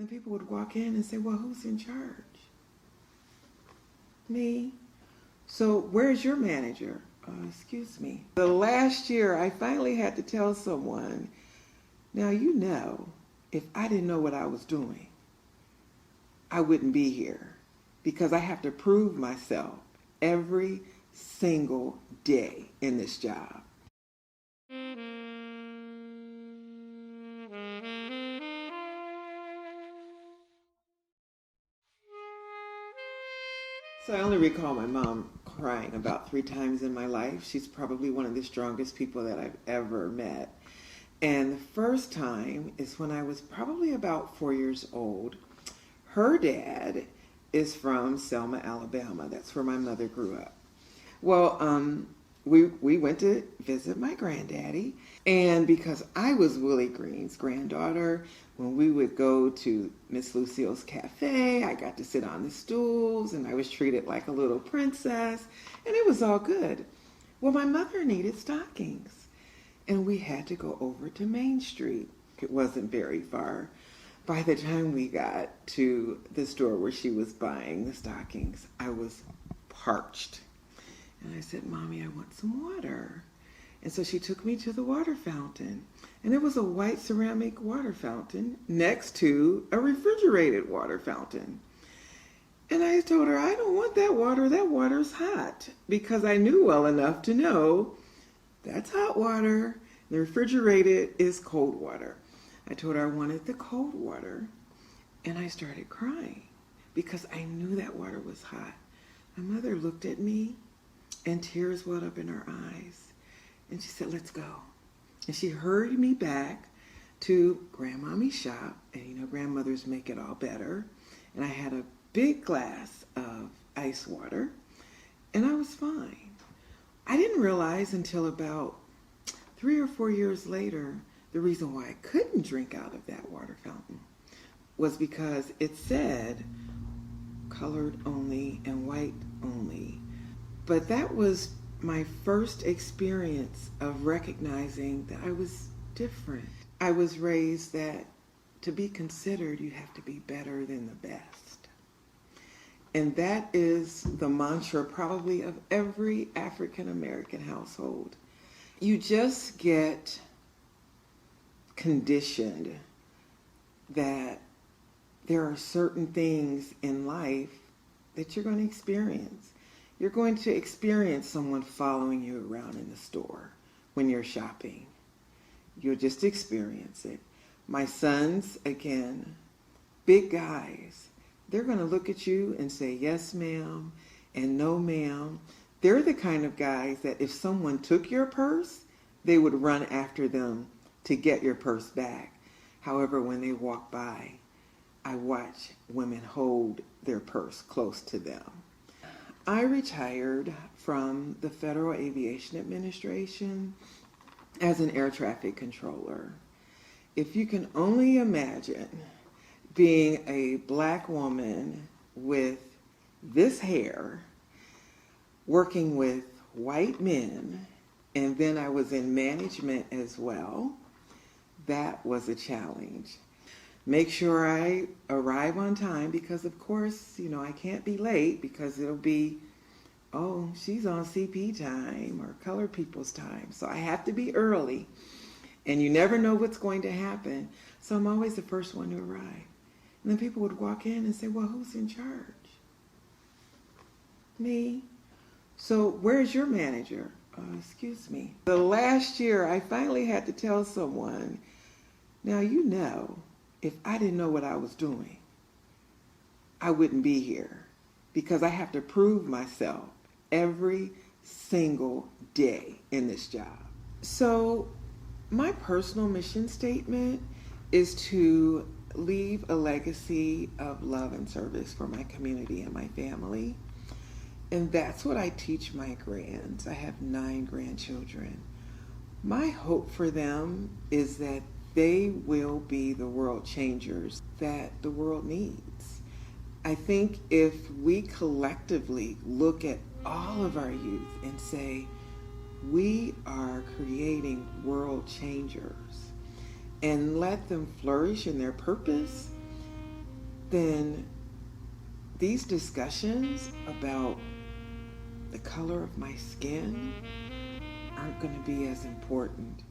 And then people would walk in and say, well, who's in charge? Me. So where's your manager? Excuse me. The last year, I finally had to tell someone, now you know, if I didn't know what I was doing, I wouldn't be here because I have to prove myself every single day in this job. So I only recall my mom crying about 3 times in my life. She's probably one of the strongest people that I've ever met. And the first time is when I was probably about 4 years old. Her dad is from Selma, Alabama. That's where my mother grew up. Well, we went to visit my granddaddy. And because I was Willie Green's granddaughter, when we would go to Miss Lucille's cafe, I got to sit on the stools and I was treated like a little princess. And it was all good. Well, my mother needed stockings. And we had to go over to Main Street. It wasn't very far. By the time we got to the store where she was buying the stockings, I was parched. And I said, Mommy, I want some water. And so she took me to the water fountain. And it was a white ceramic water fountain next to a refrigerated water fountain. And I told her, I don't want that water's hot. Because I knew well enough to know that's hot water. The refrigerated is cold water. I told her I wanted the cold water. And I started crying because I knew that water was hot. My mother looked at me and tears welled up in her eyes. And she said, let's go. And she hurried me back to Grandmommy's shop. And you know, grandmothers make it all better. And I had a big glass of ice water. And I was fine. I didn't realize until about 3 or 4 years later, the reason why I couldn't drink out of that water fountain was because it said colored only and white only. But that was my first experience of recognizing that I was different. I was raised that to be considered, you have to be better than the best. And that is the mantra probably of every African American household. You just get conditioned that there are certain things in life that you're going to experience. You're going to experience someone following you around in the store when you're shopping. You'll just experience it. My sons, again, big guys, they're going to look at you and say, yes, ma'am, and no, ma'am. They're the kind of guys that if someone took your purse, they would run after them to get your purse back. However, when they walk by, I watch women hold their purse close to them. I retired from the Federal Aviation Administration as an air traffic controller. If you can only imagine being a black woman with this hair, working with white men, and then I was in management as well, that was a challenge. Make sure I arrive on time because, of course, you know, I can't be late because it'll be, oh, she's on CP time or colored people's time. So I have to be early, and you never know what's going to happen. So I'm always the first one to arrive. And then people would walk in and say, well, who's in charge? Me. So where's your manager? Excuse me. The last year, I finally had to tell someone, now you know, if I didn't know what I was doing, I wouldn't be here because I have to prove myself every single day in this job. So my personal mission statement is to leave a legacy of love and service for my community and my family. And that's what I teach my grands. I have 9 grandchildren. My hope for them is that they will be the world changers that the world needs. I think if we collectively look at all of our youth and say, we are creating world changers, and let them flourish in their purpose, then these discussions about the color of my skin aren't going to be as important